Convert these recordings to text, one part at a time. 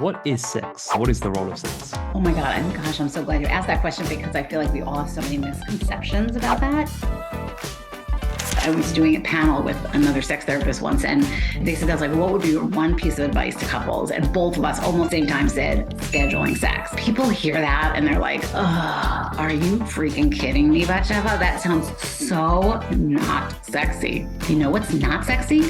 What is sex? What is the role of sex? Oh my God. And gosh, I'm so glad you asked that question because I feel like we all have so many misconceptions about that. I was doing a panel with another sex therapist once, and they said, I was like, what would be your one piece of advice to couples? And both of us almost the same time said, scheduling sex. People hear that and they're like, ugh, are you freaking kidding me, Bat Sheva? That sounds so not sexy. You know what's not sexy?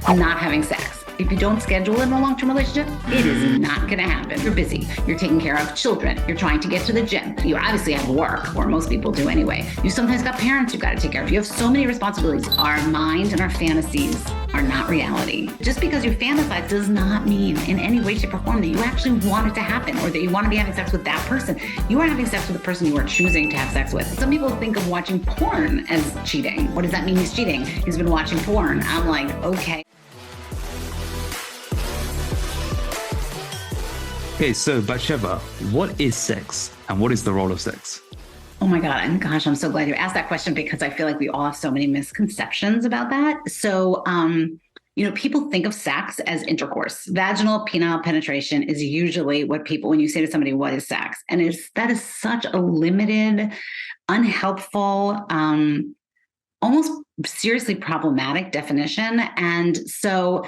Not having sex. If you don't schedule in a long-term relationship, it is not going to happen. You're busy. You're taking care of children. You're trying to get to the gym. You obviously have work, or most people do anyway. You sometimes got parents you've got to take care of. You have so many responsibilities. Our mind and our fantasies are not reality. Just because you fantasize does not mean in any way, shape, or form that you actually want it to happen or that you want to be having sex with that person. You are having sex with the person you are choosing to have sex with. Some people think of watching porn as cheating. What does that mean he's cheating? He's been watching porn. I'm like, okay. Okay, so Bat Sheva, what is sex and what is the role of sex? Oh my God. And gosh, I'm so glad you asked that question because I feel like we all have so many misconceptions about that. So, people think of sex as intercourse. Vaginal penile penetration is usually what people, when you say to somebody, what is sex? And that is such a limited, unhelpful, almost seriously problematic definition. And so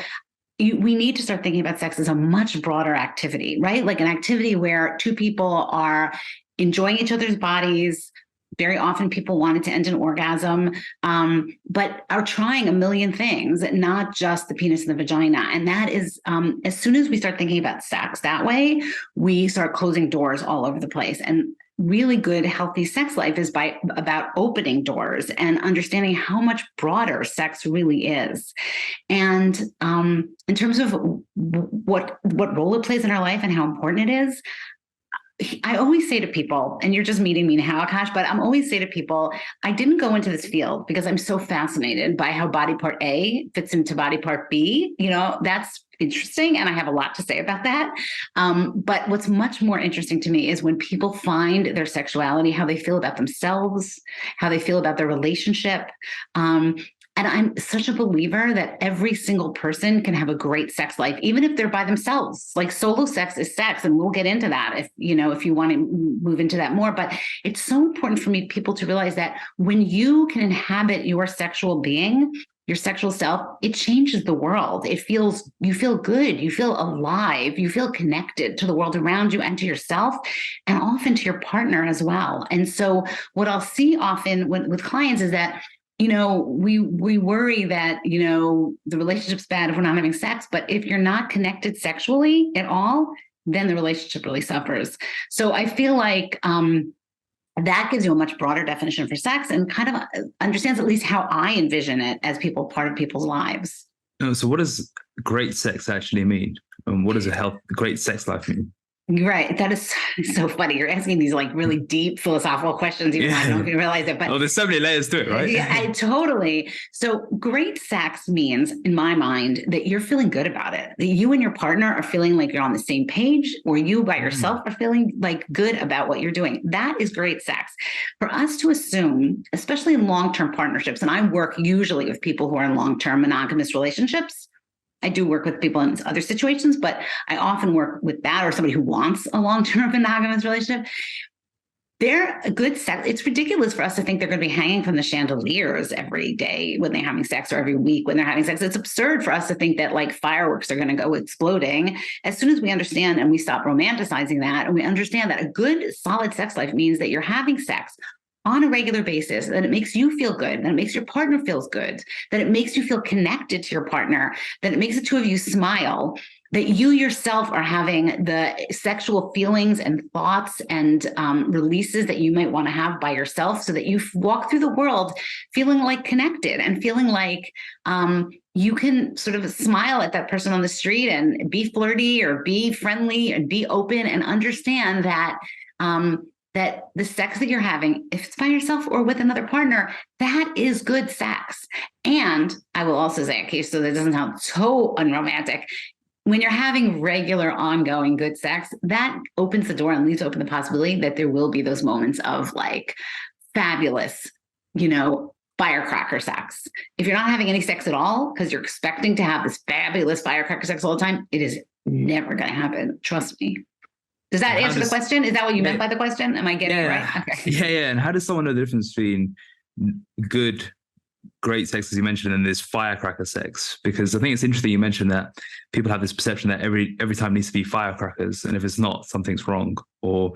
we need to start thinking about sex as a much broader activity, right? Like an activity where two people are enjoying each other's bodies. Very often people want it to end in orgasm, but are trying a million things, not just the penis and the vagina. And that is, as soon as we start thinking about sex that way, we start closing doors all over the place. And really good, healthy sex life is about opening doors and understanding how much broader sex really is. And in terms of what role it plays in our life and how important it is, I always say to people, and you're just meeting me now, Akash, but I'm always say to people, I didn't go into this field because I'm so fascinated by how body part A fits into body part B. That's interesting. And I have a lot to say about that. But what's much more interesting to me is when people find their sexuality, how they feel about themselves, how they feel about their relationship. And I'm such a believer that every single person can have a great sex life, even if they're by themselves. Like solo sex is sex, and we'll get into that if you want to move into that more. But it's so important for people to realize that when you can inhabit your sexual being, your sexual self, it changes the world. You feel good, you feel alive, you feel connected to the world around you and to yourself, and often to your partner as well. And so what I'll see often with clients is that we worry that, the relationship's bad if we're not having sex, but if you're not connected sexually at all, then the relationship really suffers. So I feel like that gives you a much broader definition for sex and kind of understands at least how I envision it as part of people's lives. So what does great sex actually mean? And what does great sex life mean? Right. That is so funny. You're asking these like really deep philosophical questions. I don't know if you realize it, but there's so many layers to it, right? Yeah, totally. So great sex means, in my mind, that you're feeling good about it, that you and your partner are feeling like you're on the same page, or you by yourself are feeling like good about what you're doing. That is great sex. For us to assume, especially in long-term partnerships, and I work usually with people who are in long-term monogamous relationships. I do work with people in other situations, but I often work with that or somebody who wants a long-term monogamous relationship. They're a good sex. It's ridiculous for us to think they're going to be hanging from the chandeliers every day when they're having sex or every week when they're having sex. It's absurd for us to think that like fireworks are going to go exploding. As soon as we understand and we stop romanticizing that and we understand that a good, solid sex life means that you're having sex on a regular basis, that it makes you feel good, that it makes your partner feels good, that it makes you feel connected to your partner, that it makes the two of you smile, that you yourself are having the sexual feelings and thoughts and releases that you might want to have by yourself so that you walk through the world feeling like connected and feeling like you can sort of smile at that person on the street and be flirty or be friendly and be open and understand that that the sex that you're having, if it's by yourself or with another partner, that is good sex. And I will also say, okay, so that doesn't sound so unromantic. When you're having regular, ongoing good sex, that opens the door and leaves open the possibility that there will be those moments of like fabulous, firecracker sex. If you're not having any sex at all, because you're expecting to have this fabulous firecracker sex all the time, it is never going to happen. Trust me. Does that And answer the question? Is that what you meant by the question? Am I getting it right? Okay. Yeah. And how does someone know the difference between good, great sex, as you mentioned, and this firecracker sex? Because I think it's interesting you mentioned that people have this perception that every time needs to be firecrackers, and if it's not, something's wrong, or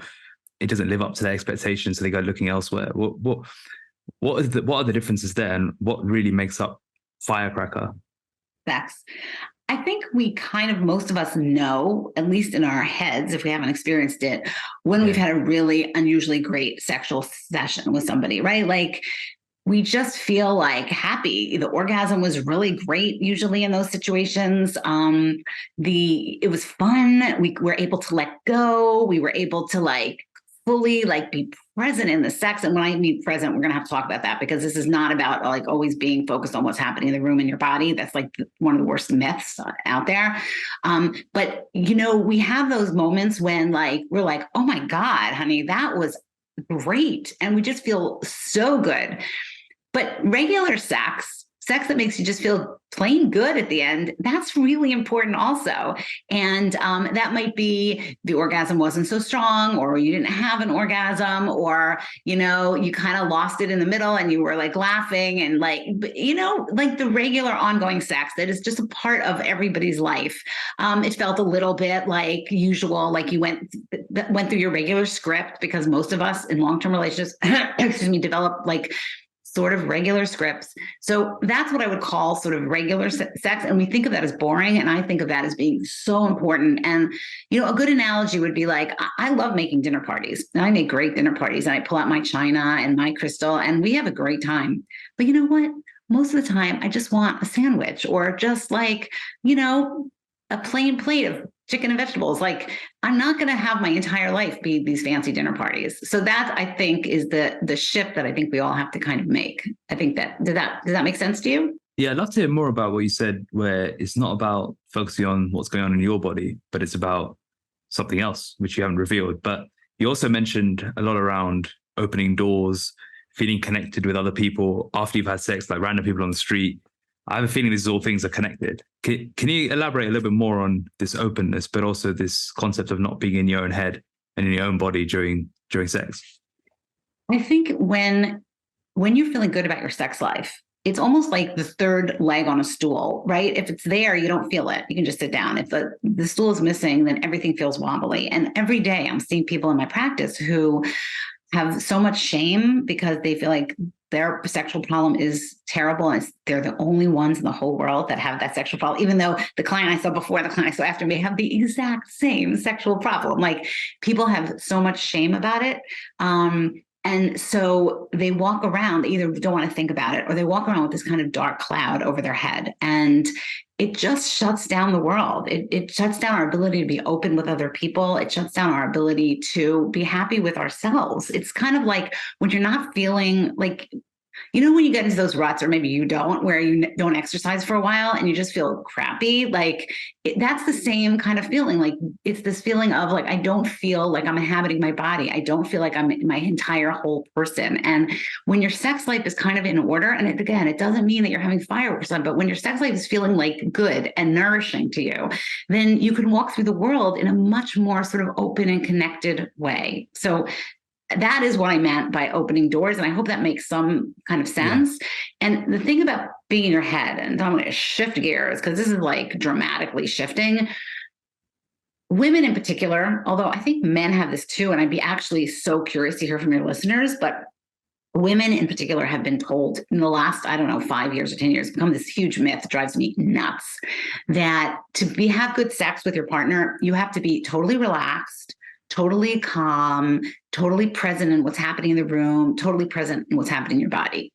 it doesn't live up to their expectations, so they go looking elsewhere. What are the differences there, and what really makes up firecracker? Facts. I think we kind of, most of us know, at least in our heads, if we haven't experienced it, when we've had a really unusually great sexual session with somebody, right? Like we just feel like happy. The orgasm was really great, usually in those situations. It was fun. We were able to let go. We were able to like fully like be present in the sex. And when I mean present, we're going to have to talk about that, because this is not about like always being focused on what's happening in the room in your body. That's like one of the worst myths out there. But you know, we have those moments when like, we're like, oh my God, honey, that was great. And we just feel so good. But regular sex that makes you just feel plain good at the end, that's really important also. And that might be the orgasm wasn't so strong, or you didn't have an orgasm, or, you know, you kind of lost it in the middle and you were like laughing and like, you know, like the regular ongoing sex that is just a part of everybody's life. It felt a little bit like usual, like you went through your regular script, because most of us in long-term relationships, develop like sort of regular scripts. So that's what I would call sort of regular sex. And we think of that as boring. And I think of that as being so important. And, you know, a good analogy would be like, I love making dinner parties. And I make great dinner parties. And I pull out my china and my crystal and we have a great time. But you know what? Most of the time, I just want a sandwich, or just like, you know, a plain plate of chicken and vegetables. Like, I'm not going to have my entire life be these fancy dinner parties. So that, I think, is the shift that I think we all have to kind of make. I think does that make sense to you? Yeah, I'd love to hear more about what you said, where it's not about focusing on what's going on in your body, but it's about something else, which you haven't revealed. But you also mentioned a lot around opening doors, feeling connected with other people after you've had sex, like random people on the street. I have a feeling these all things are connected. Can you elaborate a little bit more on this openness, but also this concept of not being in your own head and in your own body during sex? I think when you're feeling good about your sex life, it's almost like the third leg on a stool, right? If it's there, you don't feel it. You can just sit down. If the stool is missing, then everything feels wobbly. And every day I'm seeing people in my practice who have so much shame because they feel like their sexual problem is terrible and they're the only ones in the whole world that have that sexual problem, even though the client I saw before, the client I saw after me have the exact same sexual problem. Like, people have so much shame about it. And so they walk around, they either don't want to think about it, or they walk around with this kind of dark cloud over their head. And it just shuts down the world. It shuts down our ability to be open with other people. It shuts down our ability to be happy with ourselves. It's kind of like when you're not feeling like, you know, when you get into those ruts, or maybe you don't, where you don't exercise for a while and you just feel crappy, like that's the same kind of feeling. Like, it's this feeling of like, I don't feel like I'm inhabiting my body. I don't feel like I'm my entire whole person. And when your sex life is kind of in order, and it doesn't mean that you're having fireworks on, but when your sex life is feeling like good and nourishing to you, then you can walk through the world in a much more sort of open and connected way. So that is what I meant by opening doors. And I hope that makes some kind of sense. Yeah. And the thing about being in your head, and I'm going to shift gears because this is like dramatically shifting. Women in particular, although I think men have this too, and I'd be actually so curious to hear from your listeners, but women in particular have been told in the last, 5 years or 10 years, become this huge myth that drives me nuts, that to have good sex with your partner, you have to be totally relaxed, totally calm, totally present in what's happening in the room, totally present in what's happening in your body.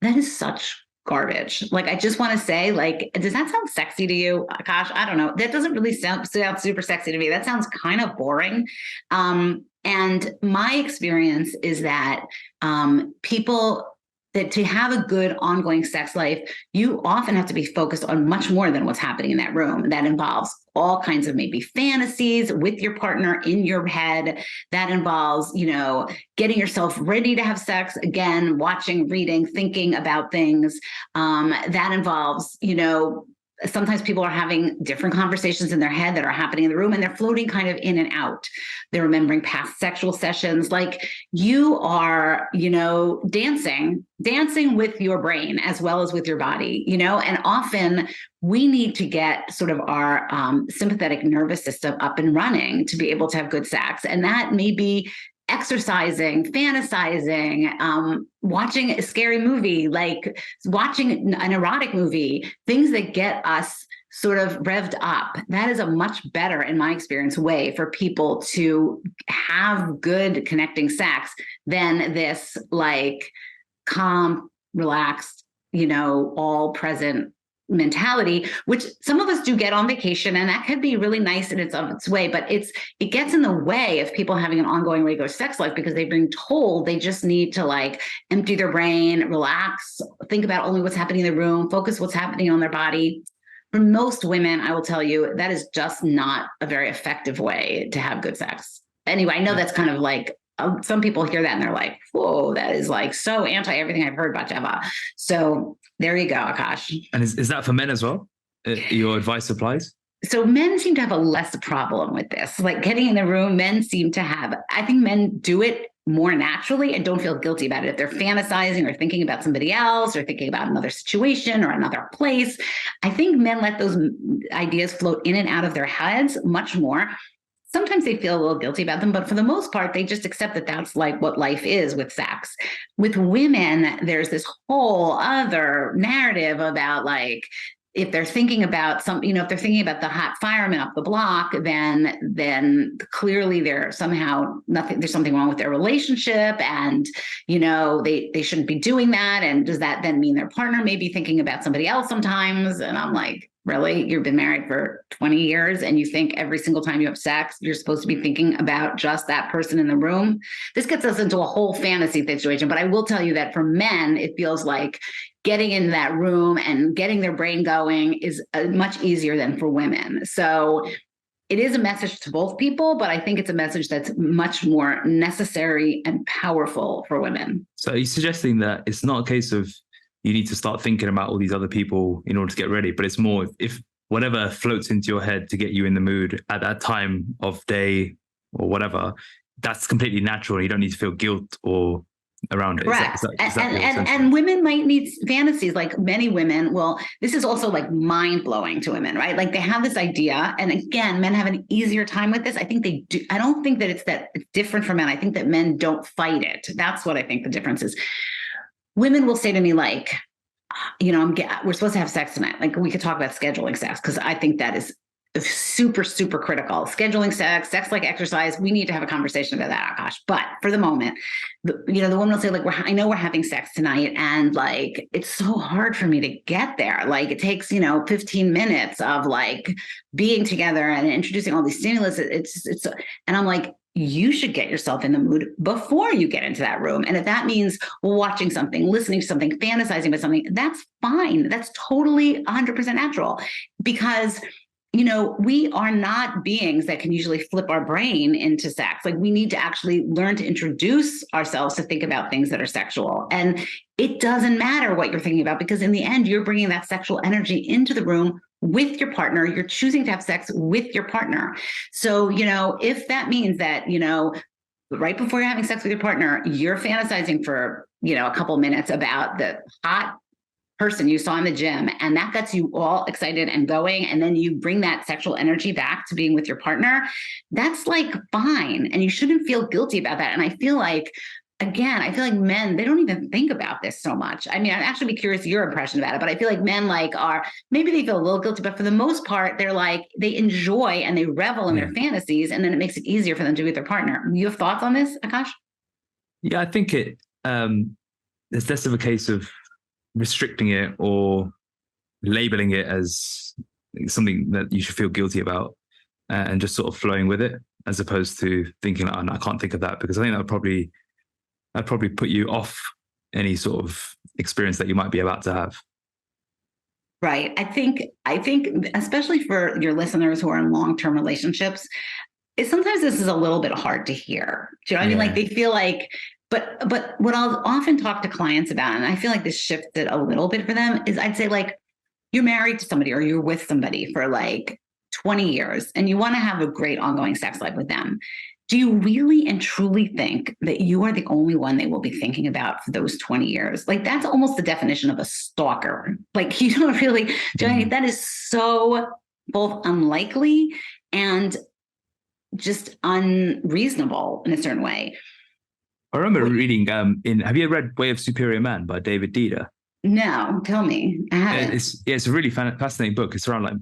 That is such garbage. Like, I just want to say, like, does that sound sexy to you? Gosh, I don't know. That doesn't really sound super sexy to me. That sounds kind of boring. And my experience is that that to have a good ongoing sex life, you often have to be focused on much more than what's happening in that room. That involves all kinds of maybe fantasies with your partner in your head. That involves, getting yourself ready to have sex, again, watching, reading, thinking about things. That involves, sometimes people are having different conversations in their head that are happening in the room, and they're floating kind of in and out. They're remembering past sexual sessions. Like you are, dancing with your brain as well as with your body, and often we need to get sort of our sympathetic nervous system up and running to be able to have good sex. And that may be exercising, fantasizing, watching a scary movie, like watching an erotic movie, things that get us sort of revved up. That is a much better, in my experience, way for people to have good connecting sex than this like calm, relaxed, all present mentality, which some of us do get on vacation, and that could be really nice in its way, but it gets in the way of people having an ongoing regular sex life because they've been told they just need to like empty their brain, relax, think about only what's happening in the room, focus what's happening on their body. For most women, I will tell you, that is just not a very effective way to have good sex. Anyway, I know that's kind of like, some people hear that and they're like, whoa, that is like so anti everything I've heard about Sheva. So there you go, Akash. And is that for men as well? Your advice applies? So men seem to have a less problem with this. Like getting in the room, men seem to have, I think men do it more naturally and don't feel guilty about it. If they're fantasizing or thinking about somebody else or thinking about another situation or another place, I think men let those ideas float in and out of their heads much more. Sometimes they feel a little guilty about them, but for the most part, they just accept that that's like what life is with sex. With women, there's this whole other narrative about like, if they're thinking about if they're thinking about the hot fireman up the block, then clearly there's something wrong with their relationship, and they shouldn't be doing that. And does that then mean their partner may be thinking about somebody else sometimes? And I'm like, really? You've been married for 20 years and you think every single time you have sex, you're supposed to be thinking about just that person in the room? This gets us into a whole fantasy situation. But I will tell you that for men, it feels like getting into that room and getting their brain going is much easier than for women. So it is a message to both people, but I think it's a message that's much more necessary and powerful for women. So are you suggesting that it's not a case of you need to start thinking about all these other people in order to get ready, but it's more if whatever floats into your head to get you in the mood at that time of day or whatever, that's completely natural. You don't need to feel guilt or around it. Correct. And women might need fantasies, like many women. Well, this is also like mind blowing to women, right? Like they have this idea, and again, men have an easier time with this. I think they do. I don't think that it's different for men. I think that men don't fight it. That's what I think the difference is. Women will say to me like, we're supposed to have sex tonight. Like we could talk about scheduling sex, because I think that is super, super critical. Scheduling sex like exercise. We need to have a conversation about that, Akash. But for the moment, the woman will say like, I know we're having sex tonight, and like it's so hard for me to get there. Like it takes 15 minutes of like being together and introducing all these stimulus. It's and I'm like, you should get yourself in the mood before you get into that room. And if that means watching something, listening to something, fantasizing about something, that's fine. That's totally 100% natural, because we are not beings that can usually flip our brain into sex. Like we need to actually learn to introduce ourselves to think about things that are sexual. And it doesn't matter what you're thinking about, because in the end, you're bringing that sexual energy into the room with your partner. You're choosing to have sex with your partner. So, if that means that, right before you're having sex with your partner, you're fantasizing for, a couple of minutes about the hot person you saw in the gym, and that gets you all excited and going, and then you bring that sexual energy back to being with your partner, that's like fine. And you shouldn't feel guilty about that. And I feel like men, they don't even think about this so much. I mean, I'd actually be curious your impression about it, but I feel like men maybe they feel a little guilty, but for the most part, they're like, they enjoy and they revel in their fantasies, and then it makes it easier for them to be with their partner. You have thoughts on this, Akash? Yeah, I think there's less of a case of restricting it or labeling it as something that you should feel guilty about, and just sort of flowing with it, as opposed to thinking, oh, no, I can't think of that, because I think I'd probably put you off any sort of experience that you might be about to have. Right. I think especially for your listeners who are in long-term relationships, sometimes this is a little bit hard to hear. Do you know what I mean? Like they feel like, but what I'll often talk to clients about, and I feel like this shifted a little bit for them, is I'd say like, you're married to somebody or you're with somebody for like 20 years and you want to have a great ongoing sex life with them, do you really and truly think that you are the only one they will be thinking about for those 20 years? Like, that's almost the definition of a stalker. Like, you don't really, that is so both unlikely and just unreasonable in a certain way. I remember reading have you read Way of Superior Man by David Dida? No, tell me. I haven't. It's a really fascinating book. It's around like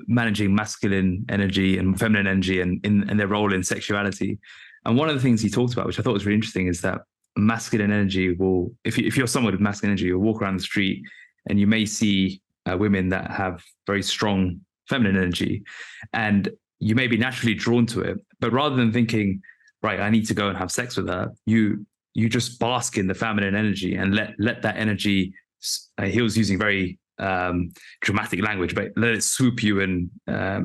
managing masculine energy and feminine energy and their role in sexuality. And one of the things he talked about, which I thought was really interesting, is that masculine energy will, if you're someone with masculine energy, you'll walk around the street and you may see women that have very strong feminine energy, and you may be naturally drawn to it. But rather than thinking, right, I need to go and have sex with her, you just bask in the feminine energy and let that energy. He was using very dramatic language, but let it swoop you and have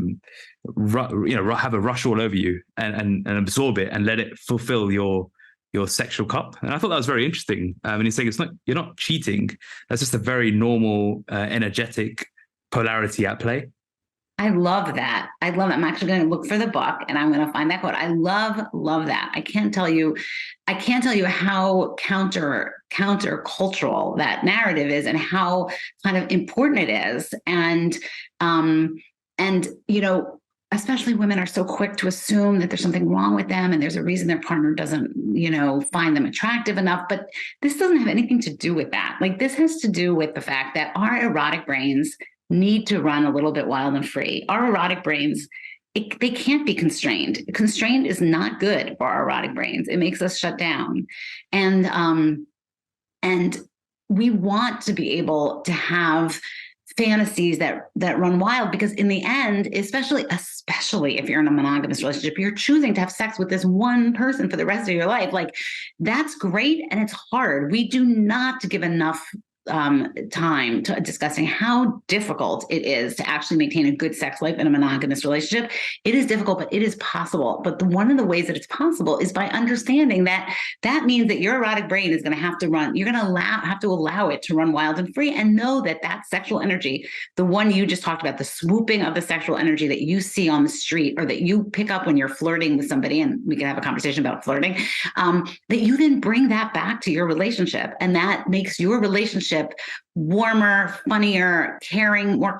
a rush all over you and absorb it and let it fulfill your sexual cup. And I thought that was very interesting. And he's saying you're not cheating. That's just a very normal energetic polarity at play. I love that. I love that. I'm actually going to look for the book and I'm going to find that quote. I love that. I can't tell you how counter cultural that narrative is and how kind of important it is. And especially women are so quick to assume that there's something wrong with them and there's a reason their partner doesn't, find them attractive enough. But this doesn't have anything to do with that. Like, this has to do with the fact that our erotic brains need to run a little bit wild and free. Our erotic brains, they can't be constrained. Constrained is not good for our erotic brains. It makes us shut down. And we want to be able to have fantasies that run wild, because in the end, especially if you're in a monogamous relationship, you're choosing to have sex with this one person for the rest of your life. Like, that's great. And it's hard. We do not give enough time to discussing how difficult it is to actually maintain a good sex life in a monogamous relationship. It is difficult, but it is possible. But one of the ways that it's possible is by understanding that means that your erotic brain is going to have to run. You're going to have to allow it to run wild and free, and know that sexual energy, the one you just talked about, the swooping of the sexual energy that you see on the street or that you pick up when you're flirting with somebody, and we can have a conversation about flirting, that you then bring that back to your relationship, and that makes your relationship warmer, funnier, more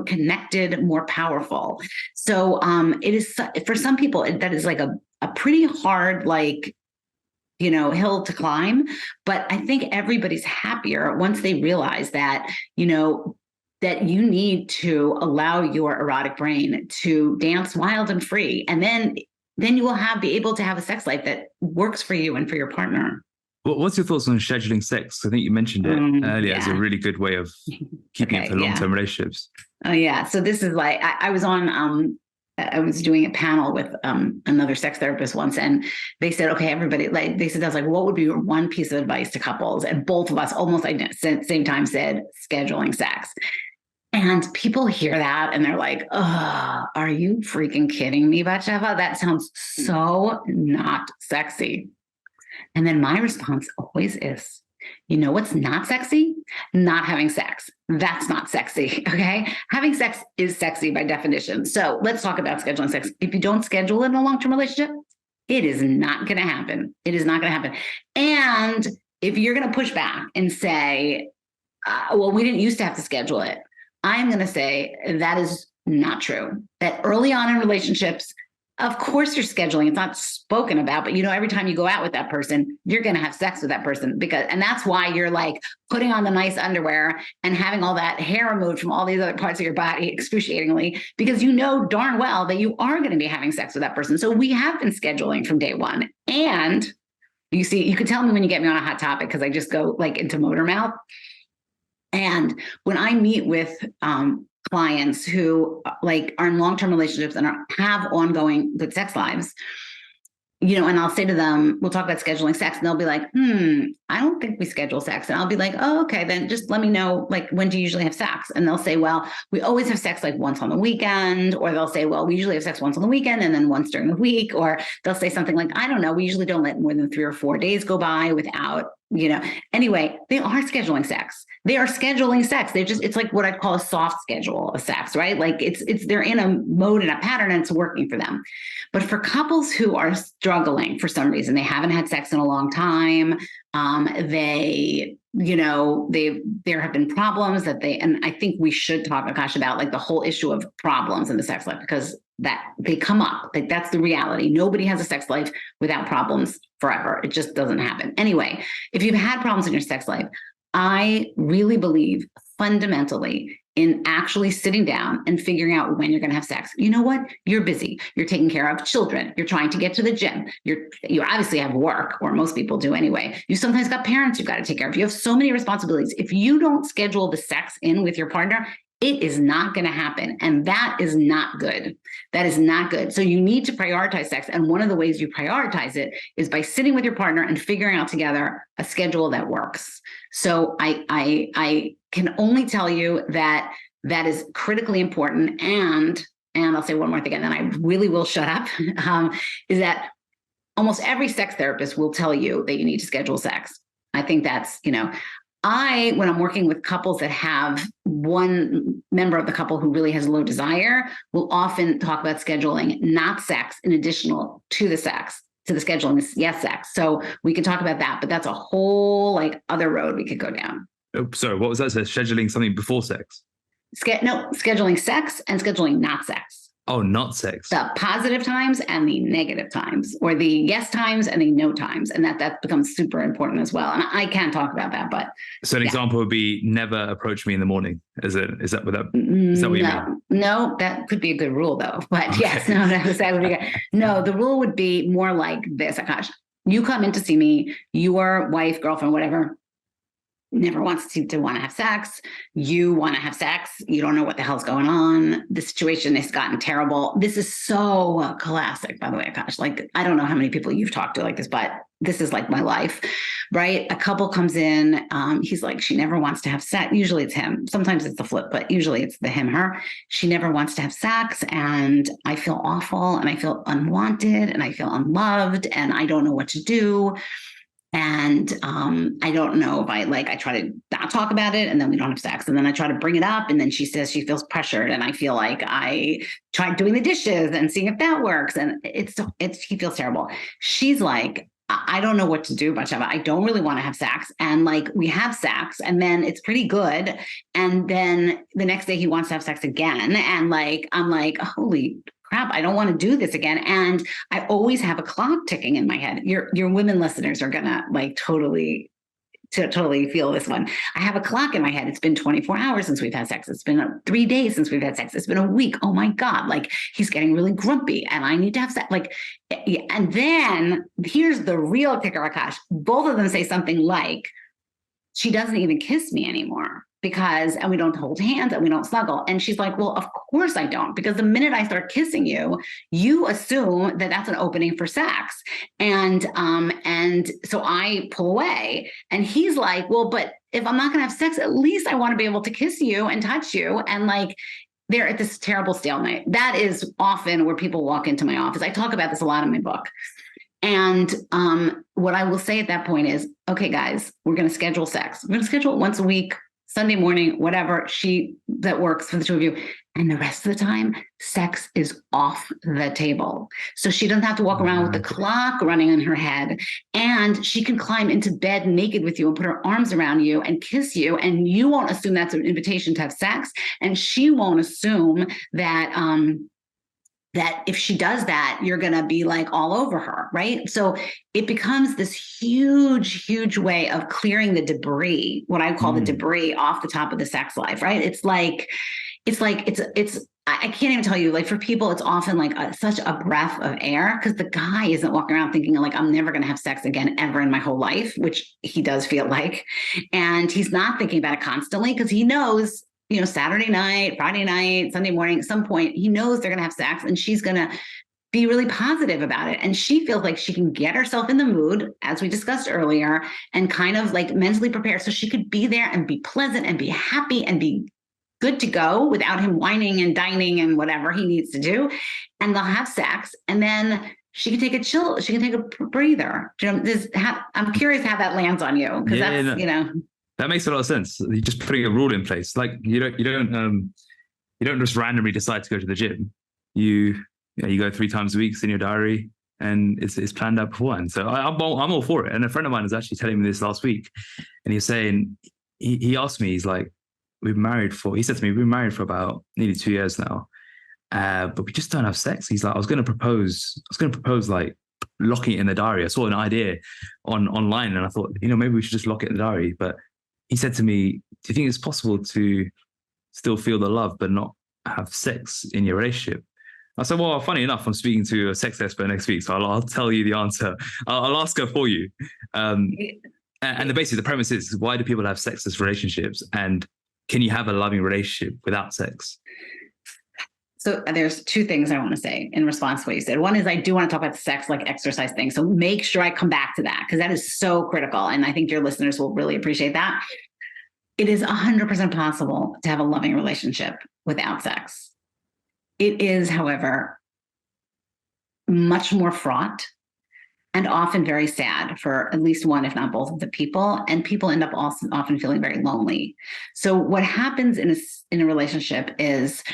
connected, more powerful. So it is, for some people, that is like a pretty hard, hill to climb. But I think everybody's happier once they realize that, that you need to allow your erotic brain to dance wild and free. And then you will be able to have a sex life that works for you and for your partner. What's your thoughts on scheduling sex? I think you mentioned it earlier as a really good way of keeping it for long-term relationships. Oh, yeah. So this is like, I was on, I was doing a panel with another sex therapist once, and they said, okay, everybody, they said, I was like, what would be your one piece of advice to couples? And both of us almost at the same time said scheduling sex. And people hear that and they're like, oh, are you freaking kidding me, Bat Sheva? That sounds so not sexy. And then my response always is, what's not sexy? Not having sex. That's not sexy. Okay. Having sex is sexy by definition. So let's talk about scheduling sex. If you don't schedule it in a long-term relationship, it is not going to happen. It is not going to happen. And if you're going to push back and say, well, we didn't used to have to schedule it, I'm going to say that is not true. That early on in relationships, of course you're scheduling. It's not spoken about, but every time you go out with that person, you're going to have sex with that person, and that's why you're like putting on the nice underwear and having all that hair removed from all these other parts of your body excruciatingly, because darn well that you are going to be having sex with that person. So we have been scheduling from day one. And you can tell me when you get me on a hot topic, because I just go into motor mouth. And when I meet with clients who are in long-term relationships and have ongoing good sex lives, and I'll say to them, we'll talk about scheduling sex, and they'll be like, I don't think we schedule sex. And I'll be like, oh, okay, then just let me know, when do you usually have sex? And they'll say, well, we always have sex once on the weekend. Or they'll say, well, we usually have sex once on the weekend and then once during the week. Or they'll say something like, I don't know, we usually don't let more than 3 or 4 days go by without Anyway, they are scheduling sex. They are scheduling sex. It's like what I'd call a soft schedule of sex, right? Like they're in a mode and a pattern and it's working for them. But for couples who are struggling for some reason, they haven't had sex in a long time. There have been problems and I think we should talk, Akash, about like the whole issue of problems in the sex life, because that they come up. Like that's the reality. Nobody has a sex life without problems forever. It just doesn't happen. Anyway, if you've had problems in your sex life, I really believe fundamentally in actually sitting down and figuring out when you're going to have sex. You know what? You're busy. You're taking care of children. You're trying to get to the gym. You obviously have work, or most people do anyway. You sometimes got parents you've got to take care of. You have so many responsibilities. If you don't schedule the sex in with your partner, it is not going to happen. And that is not good. That is not good. So you need to prioritize sex. And one of the ways you prioritize it is by sitting with your partner and figuring out together a schedule that works. So I can only tell you that is critically important. And I'll say one more thing, and then I really will shut up, is that almost every sex therapist will tell you that you need to schedule sex. I think that's, when I'm working with couples that have one member of the couple who really has low desire, we'll often talk about scheduling, not sex, in additional to the sex, to the scheduling, yes, sex. So we can talk about that, but that's a whole other road we could go down. Oh, sorry, what was that? So scheduling something before sex? Scheduling sex and scheduling not sex. Oh, not sex. The positive times and the negative times, or the yes times and the no times. And that becomes super important as well. And I can't talk about that, but. So an example would be never approach me in the morning. Is that what you mean? No, that could be a good rule though. But okay. Yes, that would be good. No, the rule would be more like this, Akash. You come in to see me, your wife, girlfriend, whatever, never wants to want to have sex. You want to have sex. You don't know what the hell's going on. The situation has gotten terrible. This is so classic, by the way, Akash. Like, I don't know how many people you've talked to like this, but this is like my life, right? A couple comes in. He's like, she never wants to have sex. Usually it's him. Sometimes it's the flip, but usually it's the him, her. She never wants to have sex. And I feel awful, and I feel unwanted, and I feel unloved, and I don't know what to do. And I don't know if I try to not talk about it, and then we don't have sex. And then I try to bring it up, and then she says she feels pressured. And I feel like I tried doing the dishes and seeing if that works. And he feels terrible. She's like, I don't know what to do, Bat Sheva. I don't really want to have sex. And we have sex, and then it's pretty good. And then the next day he wants to have sex again. And I'm like, holy crap, I don't want to do this again. And I always have a clock ticking in my head. Your women listeners are gonna totally feel this one. I have a clock in my head. It's been 24 hours since we've had sex. It's been 3 days since we've had sex. It's been a week. Oh my God. He's getting really grumpy and I need to have sex. And then here's the real kicker, Akash. Both of them say something like, she doesn't even kiss me anymore. And we don't hold hands and we don't snuggle. And she's like, well, of course I don't, because the minute I start kissing you, you assume that that's an opening for sex. And so I pull away, and he's like, well, but if I'm not going to have sex, at least I want to be able to kiss you and touch you. And they're at this terrible stalemate. That is often where people walk into my office. I talk about this a lot in my book. And what I will say at that point is, okay, guys, we're going to schedule sex. We're going to schedule it once a week, Sunday morning, whatever, that works for the two of you. And the rest of the time, sex is off the table. So she doesn't have to walk around with the clock running on her head. And she can climb into bed naked with you and put her arms around you and kiss you. And you won't assume that's an invitation to have sex. And she won't assume that if she does that, you're going to be all over her, right? So it becomes this huge, huge way of clearing the debris, what I call the debris off the top of the sex life, right? I can't even tell you, for people, it's often such a breath of air, because the guy isn't walking around thinking I'm never going to have sex again ever in my whole life, which he does feel like. And he's not thinking about it constantly, because he knows, Saturday night, Friday night, Sunday morning, at some point, he knows they're going to have sex, and she's going to be really positive about it. And she feels like she can get herself in the mood, as we discussed earlier, and kind of mentally prepare so she could be there and be pleasant and be happy and be good to go without him whining and dining and whatever he needs to do. And they'll have sex. And then she can take a chill, she can take a breather. You know, I'm curious how that lands on you, because that's, that makes a lot of sense. You're just putting a rule in place. Like you don't just randomly decide to go to the gym. You go 3 times a week, it's in your diary, and it's planned out beforehand. So I'm all for it. And a friend of mine was actually telling me this last week, and he was saying, he asked me, he's like, he said to me, we've been married for about nearly 2 years now, but we just don't have sex. He's like, I was going to propose like locking it in the diary. I saw an idea online, and I thought, maybe we should just lock it in the diary. But he said to me, do you think it's possible to still feel the love but not have sex in your relationship? I said, well, funny enough, I'm speaking to a sex expert next week, so I'll tell you the answer. I'll ask her for you. And basically the premise is, why do people have sexless relationships? And can you have a loving relationship without sex? So there's 2 things I want to say in response to what you said. One is, I do want to talk about the sex, like exercise thing. So make sure I come back to that, because that is so critical. And I think your listeners will really appreciate that. It is 100% possible to have a loving relationship without sex. It is, however, much more fraught and often very sad for at least one, if not both of the people. And people end up also often feeling very lonely. So what happens in a relationship is,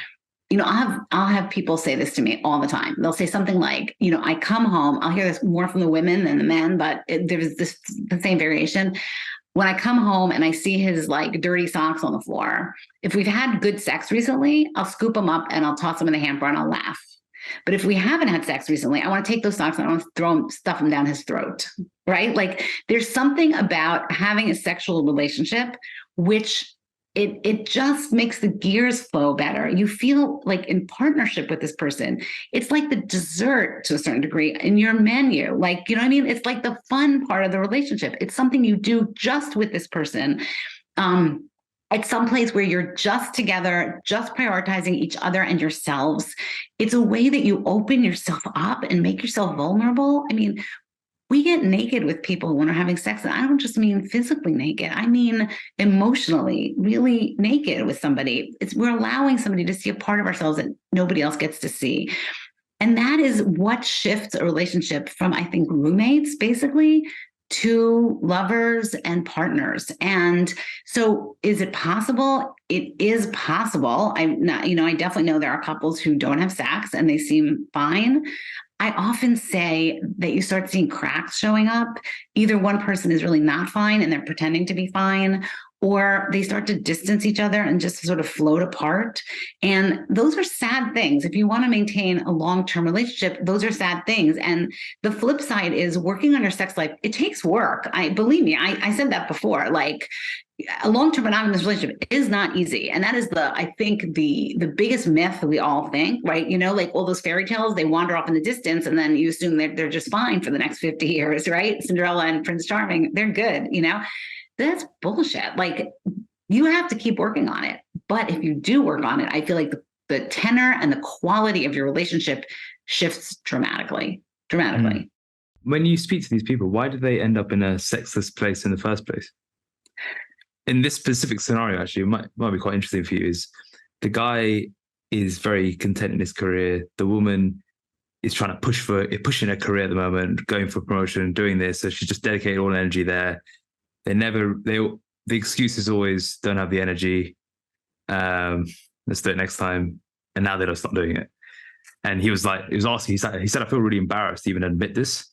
I'll have people say this to me all the time. They'll say something like, I come home, I'll hear this more from the women than the men, but there's the same variation. When I come home and I see his like dirty socks on the floor, if we've had good sex recently, I'll scoop them up and I'll toss them in the hamper and I'll laugh. But if we haven't had sex recently, I want to take those socks and I want to stuff them down his throat, right? Like there's something about having a sexual relationship, which it just makes the gears flow better. You feel like in partnership with this person. It's like the dessert to a certain degree in your menu. Like, you know what I mean? It's like the fun part of the relationship. It's something you do just with this person. At some place where you're just together, just prioritizing each other and yourselves. It's a way that you open yourself up and make yourself vulnerable. I mean, we get naked with people when we're having sex. And I don't just mean physically naked. I mean emotionally, really naked with somebody. We're allowing somebody to see a part of ourselves that nobody else gets to see. And that is what shifts a relationship from, I think, roommates, basically, to lovers and partners. And so is it possible? It is possible. I definitely know there are couples who don't have sex and they seem fine. I often say that you start seeing cracks showing up. Either one person is really not fine and they're pretending to be fine, or they start to distance each other and just sort of float apart. And those are sad things. If you want to maintain a long-term relationship, those are sad things. And the flip side is working on your sex life. It takes work. Believe me, I said that before. Like, a long-term monogamous relationship is not easy. And that is I think the biggest myth we all think, right? Like all those fairy tales, they wander off in the distance and then you assume they're just fine for the next 50 years, right? Cinderella and Prince Charming, they're good, That's bullshit. Like, you have to keep working on it. But if you do work on it, I feel like the tenor and the quality of your relationship shifts dramatically. When you speak to these people, why do they end up in a sexless place in the first place? In this specific scenario, actually, it might be quite interesting for you, is the guy is very content in his career. The woman is trying to pushing her career at the moment, going for promotion, doing this. So she's just dedicated all energy there. The excuse is always, don't have the energy. Let's do it next time. And now they don't stop doing it. And he was asking, he said, I feel really embarrassed to even admit this.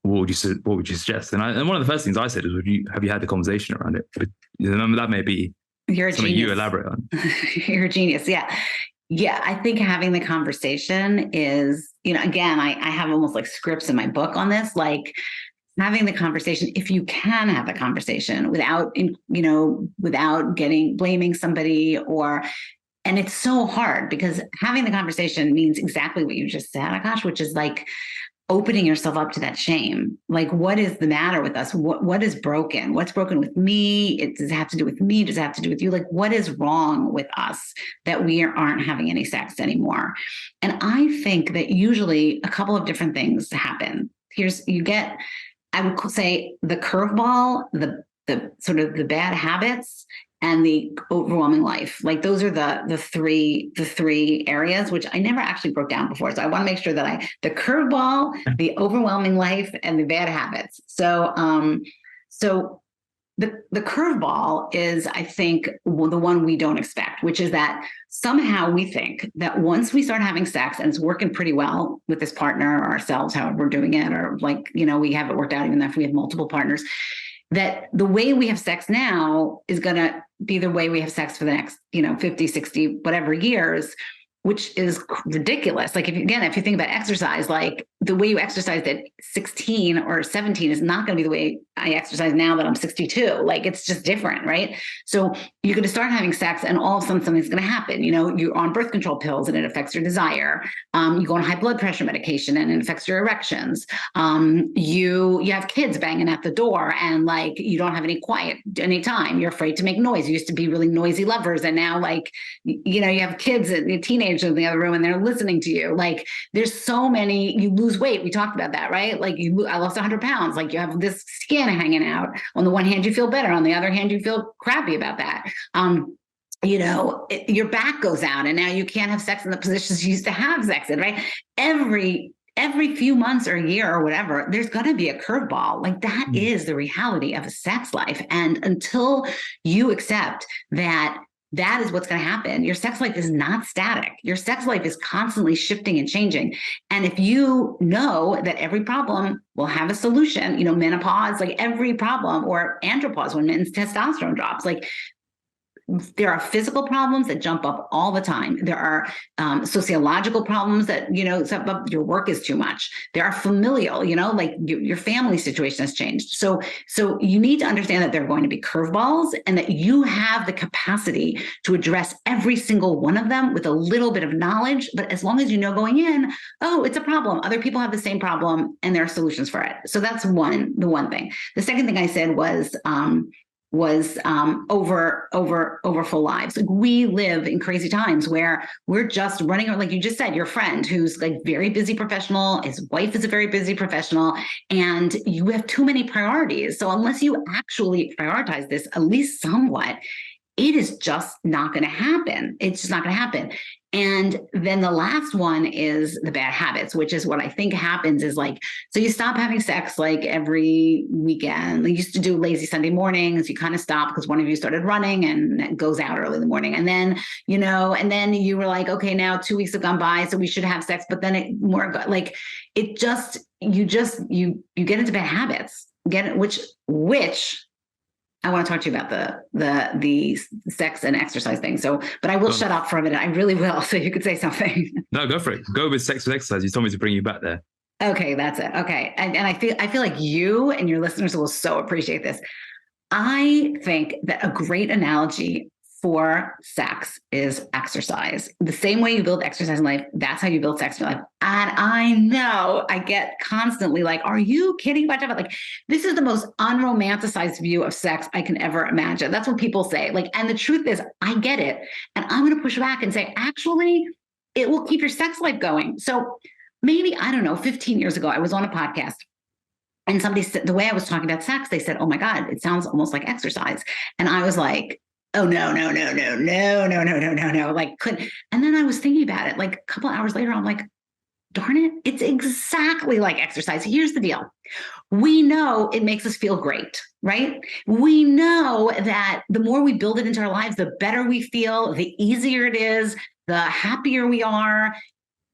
What would you suggest? And one of the first things I said is, have you had the conversation around it? But that may be something you elaborate on. You're a genius. Yeah. Yeah. I think having the conversation is, again, I have almost like scripts in my book on this, like having the conversation, if you can have the conversation without blaming somebody and it's so hard because having the conversation means exactly what you just said, Akash, which is like opening yourself up to that shame. Like, what is the matter with us? What is broken? What's broken with me? Does it have to do with me? Does it have to do with you? Like, what is wrong with us that we aren't having any sex anymore? And I think that usually a couple of different things happen. I would say the curveball, the sort of the bad habits, and the overwhelming life. Like those are the three areas, which I never actually broke down before. So I want to make sure that the curveball, the overwhelming life, and the bad habits. So the curveball is, I think, the one we don't expect, which is that somehow we think that once we start having sex and it's working pretty well with this partner or ourselves, however we're doing it, or like, we have it worked out even if we have multiple partners, that the way we have sex now is going to be the way we have sex for the next, 50, 60, whatever years, which is ridiculous. Like, if you think about exercise, like the way you exercised at 16 or 17 is not going to be the way I exercise now that I'm 62. Like, it's just different, right? So you're going to start having sex and all of a sudden something's going to happen. You're on birth control pills and it affects your desire. You go on high blood pressure medication and it affects your erections. You have kids banging at the door and like, you don't have any time. You're afraid to make noise. You used to be really noisy lovers. And now like, you have kids and teenagers in the other room and they're listening to you. Like, there's so many, you lose weight. We talked about that, right? Like I lost 100 pounds. Like, you have this skin hanging out. On the one hand, you feel better. On the other hand, you feel crappy about that. Your back goes out and now you can't have sex in the positions you used to have sex in, right? Every few months or a year or whatever, there's going to be a curveball. Like, that is the reality of a sex life. And until you accept that is what's going to happen, your sex life is not static. Your sex life is constantly shifting and changing. And if you know that every problem will have a solution, menopause, like every problem, or andropause, when men's testosterone drops, like there are physical problems that jump up all the time. There are sociological problems that, your work is too much. There are familial, like your family situation has changed. So you need to understand that there are going to be curveballs and that you have the capacity to address every single one of them with a little bit of knowledge. But as long as you know going in, oh, it's a problem. Other people have the same problem and there are solutions for it. So that's the one thing. The second thing I said was over full lives. Like, we live in crazy times where we're just running, like you just said, your friend who's like very busy professional, his wife is a very busy professional, and you have too many priorities. So unless you actually prioritize this, at least somewhat, it is just not going to happen. It's just not going to happen. And then the last one is the bad habits, which is what I think happens is like, so you stop having sex like every weekend. You used to do lazy Sunday mornings. You kind of stop because one of you started running and it goes out early in the morning. And then, and then you were like, okay, now 2 weeks have gone by, so we should have sex. But then you get into bad habits, which I want to talk to you about the sex and exercise thing. So, but I will shut up for a minute. I really will. So you could say something. No, go for it. Go with sex and exercise. You told me to bring you back there. Okay, that's it. Okay. And I feel like you and your listeners will so appreciate this. I think that a great analogy for sex is exercise. The same way you build exercise in life, that's how you build sex in your life. And I know I get constantly like, are you kidding about that? Like, this is the most unromanticized view of sex I can ever imagine. That's what people say. Like, and the truth is, I get it. And I'm going to push back and say, actually, it will keep your sex life going. So maybe, I don't know, 15 years ago, I was on a podcast. And somebody said, the way I was talking about sex, they said, oh my God, it sounds almost like exercise. And I was like, oh, no. Like, couldn't. And then I was thinking about it like a couple of hours later, I'm like, darn it, it's exactly like exercise. Here's the deal. We know it makes us feel great, right? We know that the more we build it into our lives, the better we feel, the easier it is, the happier we are.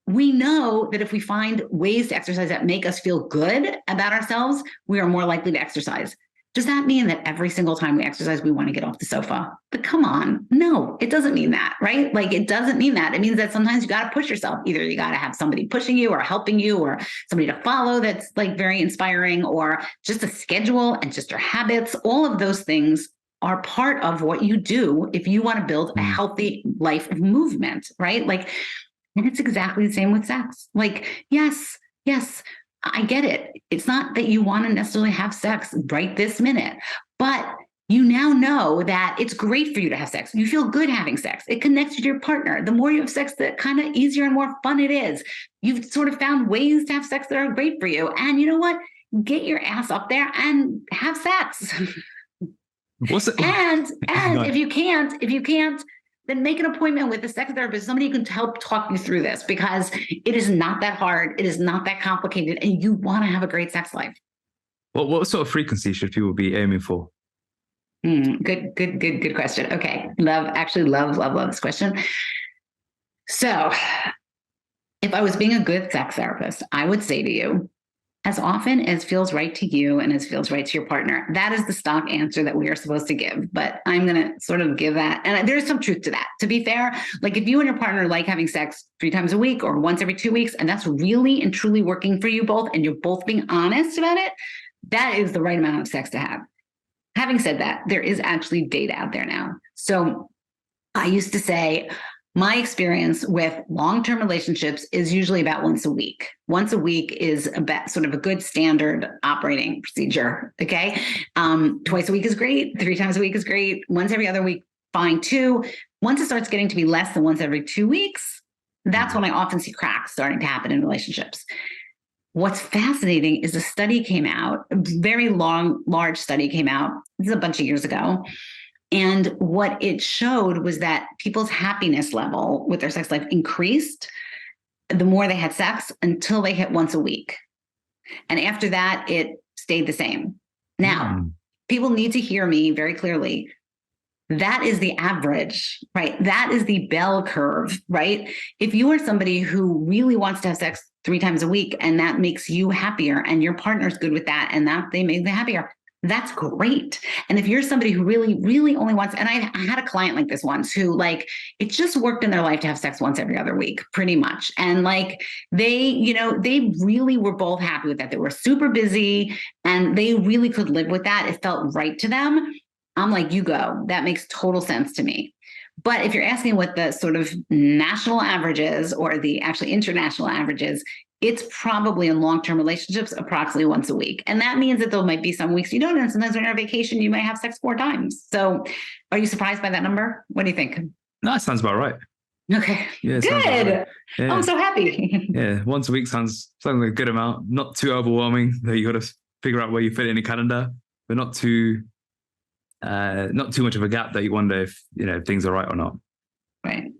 We know that if we find ways to exercise that make us feel good about ourselves, we are more likely to exercise. Does that mean that every single time we exercise, we want to get off the sofa? But come on. No, it doesn't mean that, right? Like, it doesn't mean that. It means that sometimes you got to push yourself. Either you got to have somebody pushing you or helping you or somebody to follow that's like very inspiring, or just a schedule and just your habits. All of those things are part of what you do if you want to build a healthy life of movement, right? Like, and it's exactly the same with sex. Like, yes, I get it. It's not that you want to necessarily have sex right this minute, but you now know that it's great for you to have sex. You feel good having sex. It connects you to your partner. The more you have sex, the kind of easier and more fun it is. You've sort of found ways to have sex that are great for you. And you know what? Get your ass up there and have sex. What's it? And No. if you can't, then make an appointment with a sex therapist, somebody who can help talk you through this, because it is not that hard. It is not that complicated. And you want to have a great sex life. What sort of frequency should people be aiming for? Good question. Okay. Love this question. So if I was being a good sex therapist, I would say to you, as often as feels right to you and as feels right to your partner. That is the stock answer that we are supposed to give. But I'm going to sort of give that. And there's some truth to that. To be fair, like if you and your partner like having sex 3 times a week or once every 2 weeks, and that's really and truly working for you both, and you're both being honest about it, that is the right amount of sex to have. Having said that, there is actually data out there now. So I used to say, my experience with long-term relationships is usually about once a week. Once a week is about sort of a good standard operating procedure. Okay. Twice a week is great. 3 times a week is great. Once every other week, fine too. Once it starts getting to be less than once every 2 weeks, that's when I often see cracks starting to happen in relationships. What's fascinating is a study came out, a very large study came out. This is a bunch of years ago. And what it showed was that people's happiness level with their sex life increased the more they had sex until they hit once a week. And after that, it stayed the same. Now, people need to hear me very clearly. That is the average, right? That is the bell curve, right? If you are somebody who really wants to have sex 3 times a week and that makes you happier and your partner's good with that and that they make them happier, that's great. And if you're somebody who really, really only wants, and I had a client like this once who like, it just worked in their life to have sex once every other week, pretty much. And like they really were both happy with that. They were super busy and they really could live with that. It felt right to them. I'm like, you go, that makes total sense to me. But if you're asking what the sort of national average is or the actually international average is, it's probably in long-term relationships approximately once a week. And that means that there might be some weeks you don't, and sometimes when you're on vacation, you might have sex 4 times. So are you surprised by that number? What do you think? No, that sounds about right. Okay, yeah, good. Right. Yeah. I'm so happy. Yeah, once a week sounds like a good amount. Not too overwhelming, though you got to figure out where you fit it in your calendar, but not too much of a gap that you wonder if things are right or not. Right.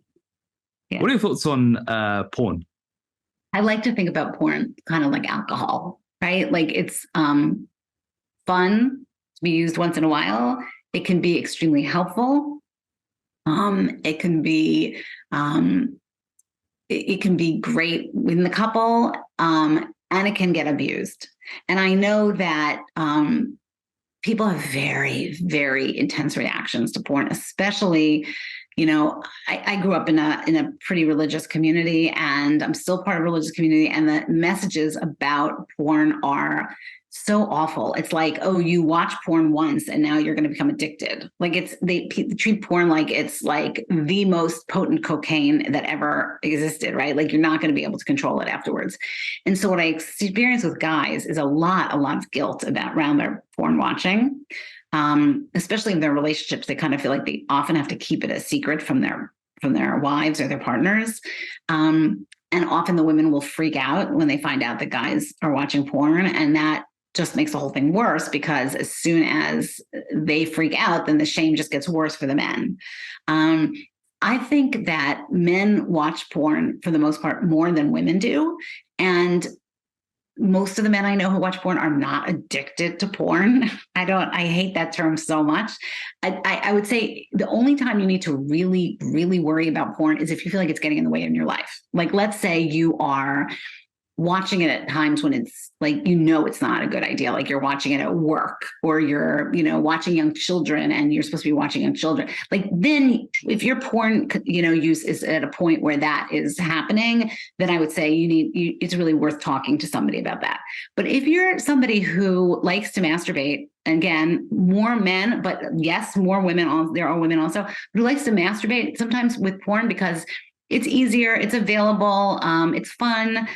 Yeah. What are your thoughts on porn? I like to think about porn kind of like alcohol, right? Like it's fun to be used once in a while. It can be extremely helpful. It can be great within the couple, and it can get abused. And I know that people have very, very intense reactions to porn, especially. I grew up in a pretty religious community, and I'm still part of a religious community. And the messages about porn are so awful. It's like, oh, you watch porn once and now you're going to become addicted. Like they treat porn like it's like the most potent cocaine that ever existed, right? Like you're not going to be able to control it afterwards. And so what I experience with guys is a lot of guilt around their porn watching. Especially in their relationships, they kind of feel like they often have to keep it a secret from their wives or their partners. And often the women will freak out when they find out that guys are watching porn. And that just makes the whole thing worse, because as soon as they freak out, then the shame just gets worse for the men. I think that men watch porn for the most part more than women do. And most of the men I know who watch porn are not addicted to porn. I hate that term so much. I would say the only time you need to really, really worry about porn is if you feel like it's getting in the way in your life. Like, let's say you are watching it at times when it's like, it's not a good idea. Like you're watching it at work, or you're, watching young children and you're supposed to be watching young children. Like then if your porn, use is at a point where that is happening, then I would say it's really worth talking to somebody about that. But if you're somebody who likes to masturbate, again, more men, but yes, more women, there are women also who likes to masturbate sometimes with porn because it's easier, it's available, it's fun.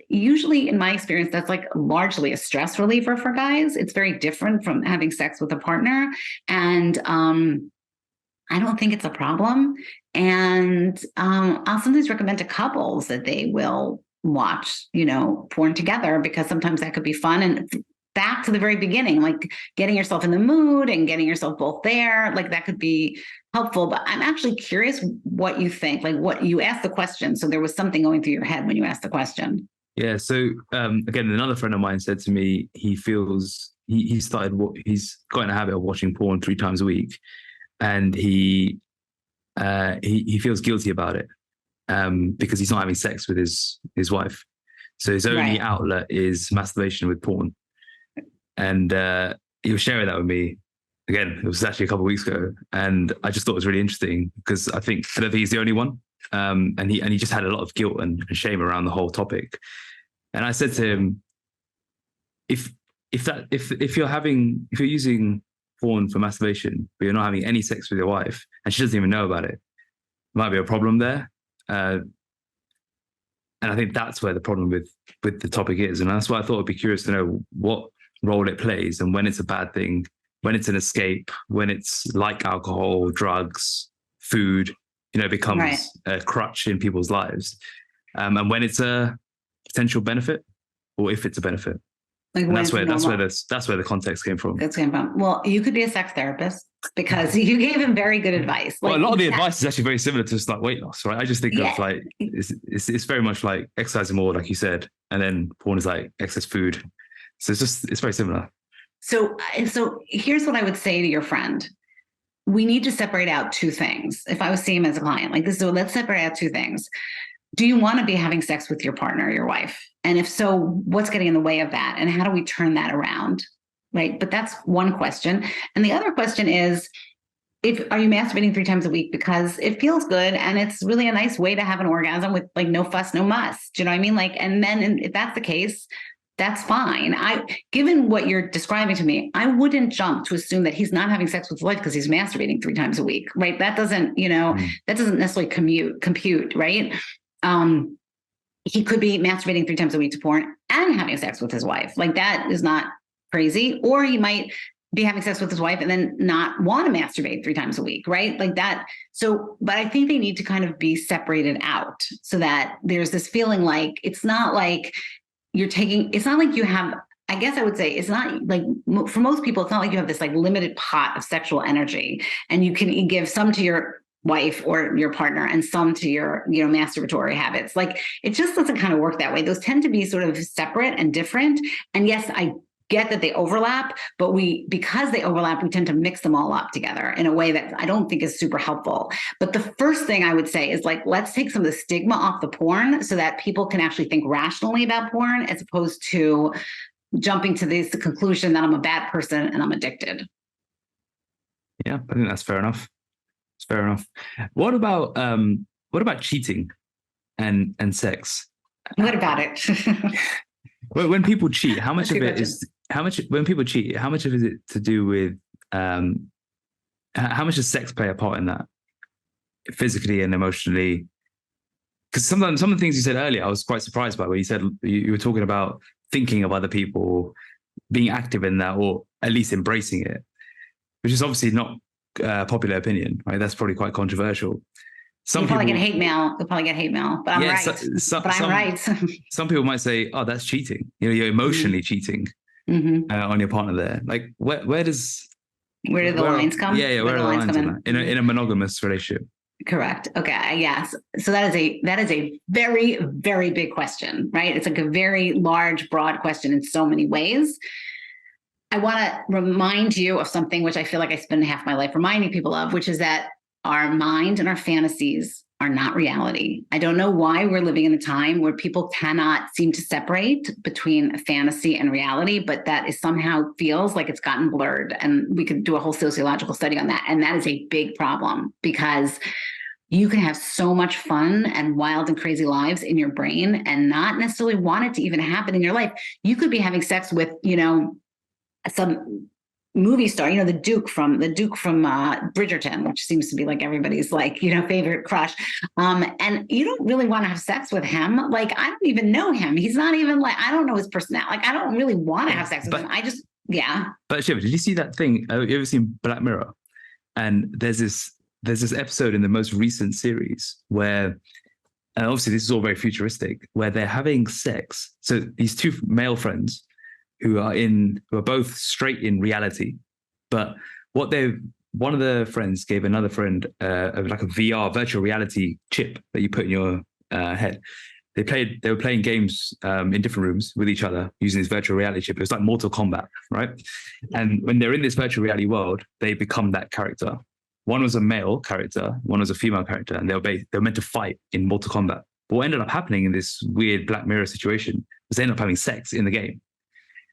Usually in my experience, that's like largely a stress reliever for guys. It's very different from having sex with a partner. And I don't think it's a problem. And I'll sometimes recommend to couples that they will watch, porn together, because sometimes that could be fun. And back to the very beginning, like getting yourself in the mood and getting yourself both there. Like that could be helpful. But I'm actually curious what you think, like what you asked the question. So there was something going through your head when you asked the question. Yeah. So again, another friend of mine said to me, he's got in a habit of watching porn 3 times a week, and he feels guilty about it because he's not having sex with his wife. So his only outlet is masturbation with porn. And he was sharing that with me. Again, it was actually a couple of weeks ago, and I just thought it was really interesting because I don't think he's the only one. And he just had a lot of guilt and shame around the whole topic. And I said to him, if you're using porn for masturbation, but you're not having any sex with your wife, and she doesn't even know about it, might be a problem there. And I think that's where the problem with the topic is. And that's why I thought I'd be curious to know what role it plays, and when it's a bad thing, when it's an escape, when it's like alcohol, drugs, food, becomes a crutch in people's lives. And when it's a potential benefit, or if it's a benefit. Like, and that's where the context came from. Well, you could be a sex therapist because you gave him very good advice. Like, well, a lot of the advice is actually very similar to just like weight loss, right? I just think of like it's very much like exercising more, like you said, and then porn is like excess food. So it's very similar. So here's what I would say to your friend. We need to separate out 2 things. If I was seeing him as a client like this, so let's separate out 2 things. Do you want to be having sex with your partner, your wife? And if so, what's getting in the way of that? And how do we turn that around? Right. But that's one question. And the other question is, are you masturbating 3 times a week because it feels good and it's really a nice way to have an orgasm with like no fuss, no muss? Do you know what I mean? Like, and then if that's the case, that's fine. Given what you're describing to me, I wouldn't jump to assume that he's not having sex with his wife because he's masturbating 3 times a week, right? That doesn't, that doesn't necessarily compute, right? He could be masturbating 3 times a week to porn and having sex with his wife. Like that is not crazy. Or he might be having sex with his wife and then not want to masturbate 3 times a week, right? Like that. So, but I think they need to kind of be separated out so that there's this feeling like, it's not like it's not like you have, I guess I would say it's not like, for most people, it's not like you have this like limited pot of sexual energy and you can give some to your wife or your partner and some to your, masturbatory habits. Like it just doesn't kind of work that way. Those tend to be sort of separate and different. And yes, I get that they overlap, but because they overlap, we tend to mix them all up together in a way that I don't think is super helpful. But the first thing I would say is like, let's take some of the stigma off the porn so that people can actually think rationally about porn as opposed to jumping to the conclusion that I'm a bad person and I'm addicted. Yeah, I think that's fair enough. It's fair enough. What about cheating and sex? What about it? When people cheat, how much of it is when people cheat? How much of it is to do with how much does sex play a part in that, physically and emotionally? Because some of the things you said earlier, I was quite surprised by. Where you said you were talking about thinking of other people, being active in that, or at least embracing it, which is obviously not popular opinion, right? That's probably quite controversial. You'll probably get hate mail, but I'm right. I'm right. Some people might say, "Oh, that's cheating." You're emotionally cheating on your partner there. Like, where do the lines come? Yeah, where are the lines in a monogamous relationship? Correct. Okay. Yes. So that is a very, very big question, right? It's like a very large, broad question in so many ways. I want to remind you of something which I feel like I spend half my life reminding people of, which is that our mind and our fantasies are not reality. I don't know why we're living in a time where people cannot seem to separate between fantasy and reality, but that is somehow feels like it's gotten blurred. And we could do a whole sociological study on that. And that is a big problem because you can have so much fun and wild and crazy lives in your brain and not necessarily want it to even happen in your life. You could be having sex with, some movie star, the Duke from Bridgerton, which seems to be like everybody's like, favorite crush. And you don't really want to have sex with him. Like, I don't even know him. He's not even like, I don't know his personality. Like, I don't really want to have sex with him. But Shiva, did you see that thing? Have you ever seen Black Mirror? And there's this episode in the most recent series where, and obviously this is all very futuristic, where they're having sex. So these 2 male friends who are both straight in reality, but one of the friends gave another friend like a VR virtual reality chip that you put in your head. They were playing games in different rooms with each other using this virtual reality chip. It was like Mortal Kombat, right? And when they're in this virtual reality world, they become that character. One was a male character, one was a female character, and they were meant to fight in Mortal Kombat. But what ended up happening in this weird Black Mirror situation was they ended up having sex in the game.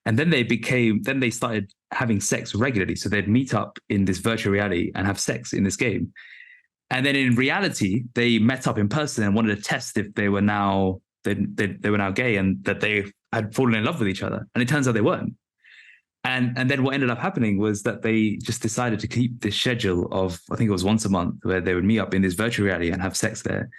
And then they started having sex regularly. So they'd meet up in this virtual reality and have sex in this game. And then in reality, they met up in person and wanted to test if they were now gay and that they had fallen in love with each other. And it turns out they weren't. And then what ended up happening was that they just decided to keep this schedule of, I think it was once a month, where they would meet up in this virtual reality and have sex there.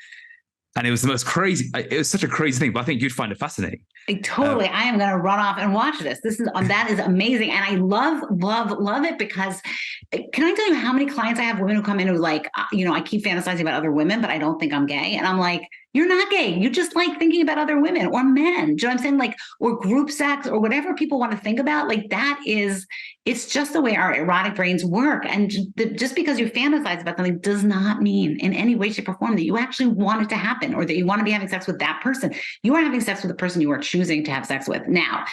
And it was the most crazy, it was such a crazy thing, but I think you'd find it fascinating. Totally. I am going to run off and watch this. That is amazing. And I love it because can I tell you how many clients I have, women who come in who like, I keep fantasizing about other women, but I don't think I'm gay. And I'm like, you're not gay. You just like thinking about other women or men. Do you know what I'm saying? Like, or group sex or whatever people want to think about. Like it's just the way our erotic brains work. And just because you fantasize about something does not mean in any way, shape, or form that you actually want it to happen or that you want to be having sex with that person. You are having sex with the person you are choosing to have sex with. Now,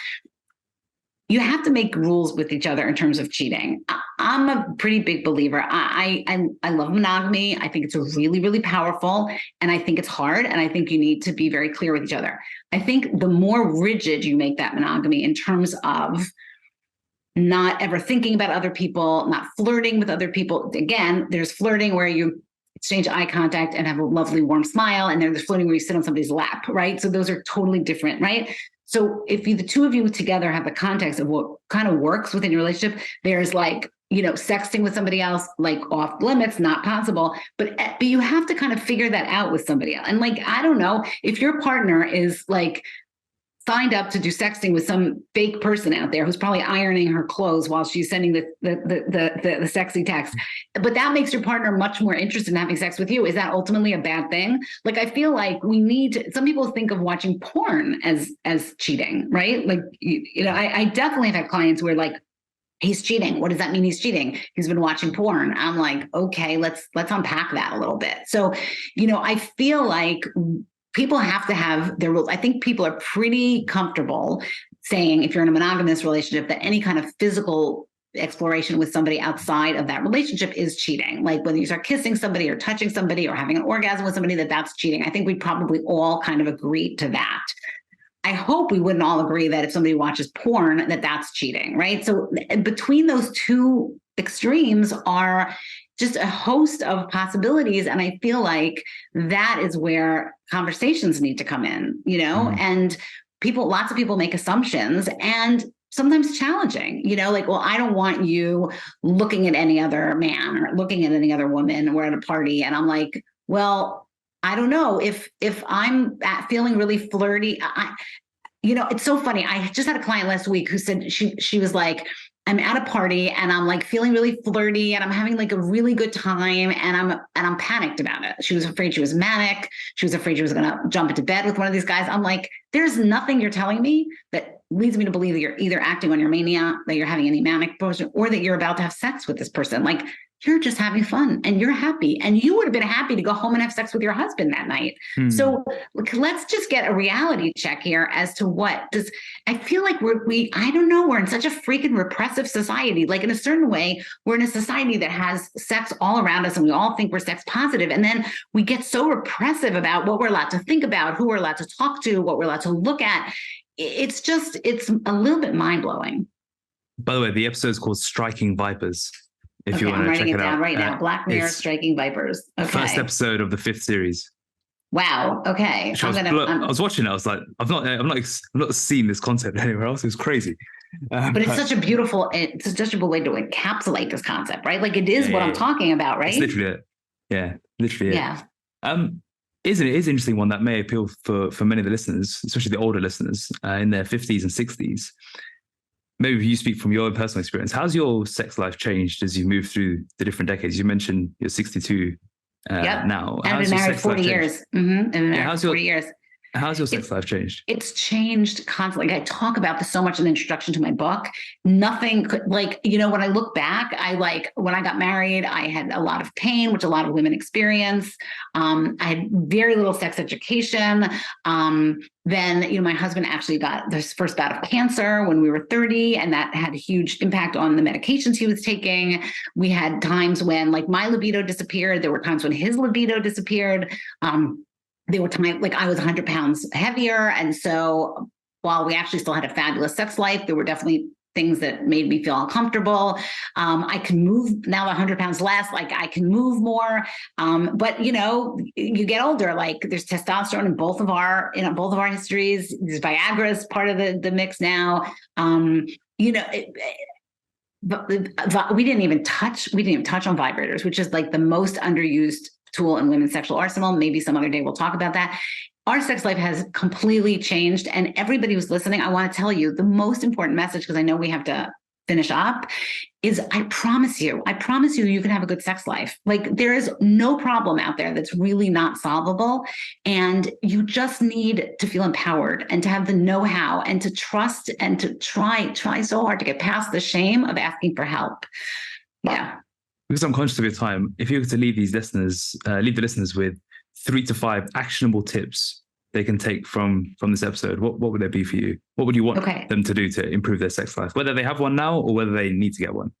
you have to make rules with each other in terms of cheating. I'm a pretty big believer. I love monogamy. I think it's really, really powerful. And I think it's hard. And I think you need to be very clear with each other. I think the more rigid you make that monogamy in terms of not ever thinking about other people, not flirting with other people. Again, there's flirting where you exchange eye contact and have a lovely warm smile. And there's flirting where you sit on somebody's lap, right? So those are totally different, right? So if the two of you together have the context of what kind of works within your relationship, there's like, sexting with somebody else, like off limits, not possible, but you have to kind of figure that out with somebody else. And like, I don't know, if your partner is like signed up to do sexting with some fake person out there who's probably ironing her clothes while she's sending the sexy text, but that makes your partner much more interested in having sex with you. Is that ultimately a bad thing? Like, I feel like some people think of watching porn as cheating, right? Like, I definitely have had clients where like, he's cheating. What does that mean? He's cheating. He's been watching porn. I'm like, okay, let's unpack that a little bit. So, I feel like people have to have their rules. I think people are pretty comfortable saying, if you're in a monogamous relationship, that any kind of physical exploration with somebody outside of that relationship is cheating. Like whether you start kissing somebody or touching somebody or having an orgasm with somebody, that's cheating. I think we probably all kind of agree to that. I hope we wouldn't all agree that if somebody watches porn, that's cheating, right? So between those two extremes are just a host of possibilities. And I feel like that is where conversations need to come in, and lots of people make assumptions and sometimes challenging, like, well, I don't want you looking at any other man or looking at any other woman. We're at a party. And I'm like, well, I don't know if I'm feeling really flirty. It's so funny. I just had a client last week who said she was like, I'm at a party and I'm like feeling really flirty and I'm having like a really good time and I'm panicked about it. She was afraid she was manic. She was afraid she was going to jump into bed with one of these guys. I'm like, there's nothing you're telling me that leads me to believe that you're either acting on your mania, that you're having any manic person, or that you're about to have sex with this person. Like, you're just having fun and you're happy. And you would have been happy to go home and have sex with your husband that night. So let's just get a reality check here as to I feel like we're in such a freaking repressive society. Like in a certain way, we're in a society that has sex all around us and we all think we're sex positive. And then we get so repressive about what we're allowed to think about, who we're allowed to talk to, what we're allowed to look at. It's a little bit mind blowing. By the way, the episode is called Striking Vipers. If you want to check it out. I'm writing it down right now. Black Mirror, Striking Vipers. Okay. First episode of the 5th series. Wow. Okay. I was watching it. I was like, I've not seen this concept anywhere else. It was crazy. But it's such a beautiful way to encapsulate this concept, right? Like it is what I'm talking about, right? It's literally it. Yeah. Literally it. Yeah. It is an interesting one that may appeal for many of the listeners, especially the older listeners in their 50s and 60s. Maybe you speak from your own personal experience. How's your sex life changed as you move through the different decades? You mentioned you're 62 now. I've been married 40 years. I've been married 40 years. How's your sex life changed? It's changed constantly. I talk about this so much in the introduction to my book. Nothing could, like, when I look back, when I got married, I had a lot of pain, which a lot of women experience. I had very little sex education. Then, my husband actually got his first bout of cancer when we were 30, and that had a huge impact on the medications he was taking. We had times when my libido disappeared. There were times when his libido disappeared. There were times I was 100 pounds heavier. And so while we actually still had a fabulous sex life, there were definitely things that made me feel uncomfortable. I can move now 100 pounds less, I can move more. But you get older, there's testosterone in both of our histories. There's Viagra is part of the mix now. But we didn't even touch on vibrators, which is the most underused tool in women's sexual arsenal. Maybe some other day we'll talk about that. Our sex life has completely changed. And everybody who's listening, I want to tell you the most important message, because I know we have to finish up, is I promise you you can have a good sex life. There is no problem out there that's really not solvable. And you just need to feel empowered and to have the know-how and to trust and to try so hard to get past the shame of asking for help. Yeah. Because I'm conscious of your time, if you were to leave the listeners with 3 to 5 actionable tips they can take from this episode, what would they be for you? What would you want them to do to improve their sex life, whether they have one now or whether they need to get one?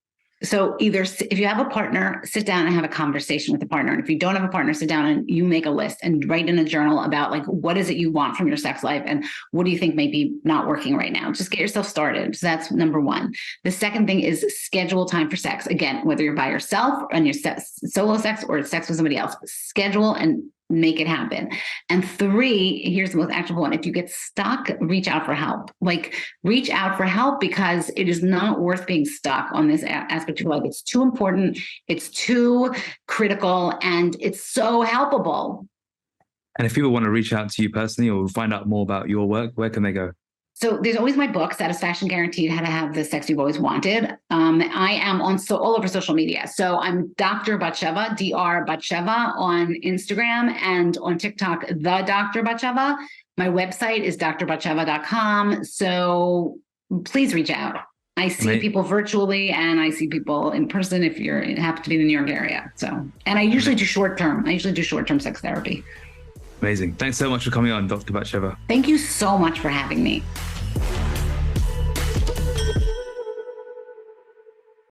So either if you have a partner, sit down and have a conversation with the partner. And if you don't have a partner, sit down and you make a list and write in a journal about what is it you want from your sex life and what do you think may be not working right now? Just get yourself started. So that's number one. The second thing is schedule time for sex. Again, whether you're by yourself and your solo sex or sex with somebody else, schedule and make it happen. And 3, here's the most actionable one. If you get stuck, reach out for help. Reach out for help, because it is not worth being stuck on this aspect of life. It's too important. It's too critical, and it's so helpable. And if people want to reach out to you personally or find out more about your work, where can they go? So there's always my book, Satisfaction Guaranteed, How to Have the Sex You've Always Wanted. I am all over social media. So I'm Dr. Bat Sheva, Dr. Bat Sheva on Instagram and on TikTok, the Dr. Bat Sheva. My website is drbatsheva.com. So please reach out. I see people virtually and I see people in person if you happen to be in the New York area. So, and I usually do short-term sex therapy. Amazing. Thanks so much for coming on, Dr. Bat Sheva. Thank you so much for having me.